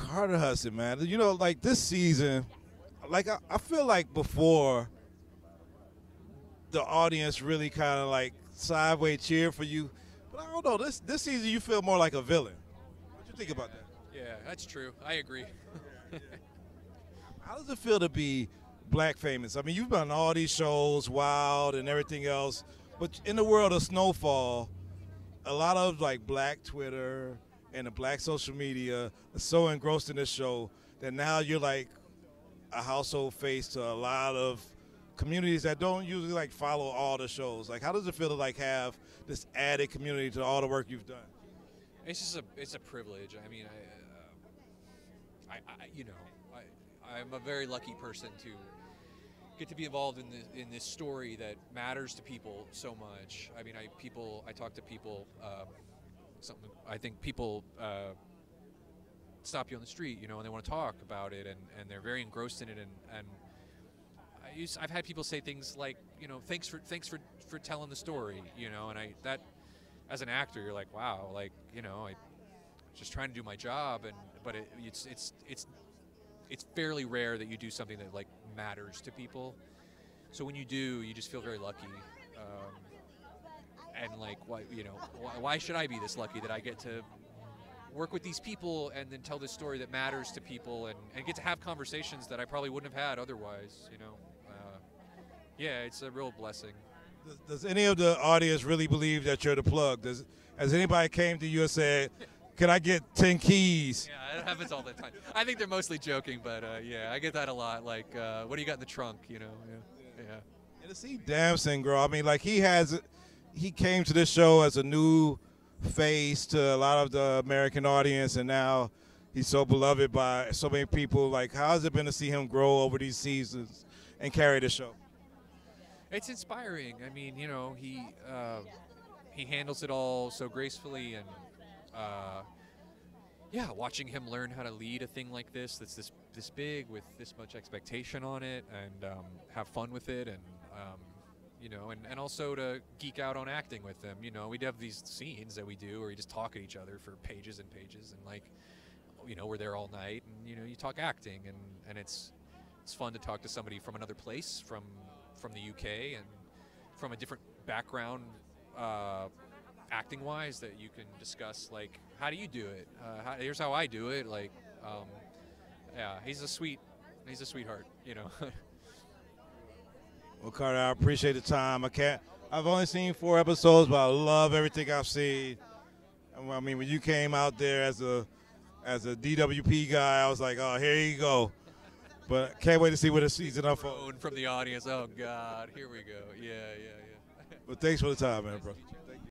Carter Hudson, man. You know, like this season, like I feel like before the audience really kind of like sideways cheered for you, but I don't know. This season you feel more like a villain. What you think about that? Yeah, that's true. I agree. How does it feel to be black famous? I mean, you've been on all these shows, Wild and everything else, but in the world of Snowfall, a lot of like black Twitter and the black social media are so engrossed in this show that now you're like a household face to a lot of communities that don't usually like follow all the shows. Like, how does it feel to like have this added community to all the work you've done? It's a privilege. I mean, I'm a very lucky person to get to be involved in this story that matters to people so much. I mean, I talk to people. I think people stop you on the street, you know, and they want to talk about it, and they're very engrossed in it. And I've had people say things like, you know, thanks for telling the story, you know, and that as an actor, you're like, wow, like, you know, I just trying to do my job, but it's fairly rare that you do something that like matters to people. So when you do, you just feel very lucky. And like, why should I be this lucky that I get to work with these people and then tell this story that matters to people and get to have conversations that I probably wouldn't have had otherwise, you know? Yeah, it's a real blessing. Does any of the audience really believe that you're the plug? Has anybody came to you and said, can I get 10 keys? Yeah, it happens all the time. I think they're mostly joking, but yeah, I get that a lot. Like, what do you got in the trunk, you know? Yeah. And to see Damson grow, I mean, like he came to this show as a new face to a lot of the American audience, and now he's so beloved by so many people. Like, how has it been to see him grow over these seasons and carry the show? It's inspiring. I mean, you know, he handles it all so gracefully, and yeah, watching him learn how to lead a thing like that's this big with this much expectation on it, and have fun with it, and you know, and also to geek out on acting with him. You know, we'd have these scenes that we do where we just talk at each other for pages and pages, and like, you know, we're there all night, and you know, you talk acting, and it's fun to talk to somebody from another place, from the UK and from a different background, acting-wise, that you can discuss, like, how do you do it? Here's how I do it. Like, yeah, he's a sweetheart, you know. Well, Carter, I appreciate the time. I've only seen 4 episodes, but I love everything I've seen. I mean, when you came out there as a DWP guy, I was like, oh, here you go. But can't wait to see what the season unfolds. From the audience, oh God, here we go. Yeah. Well, thanks for the time, man, bro. Nice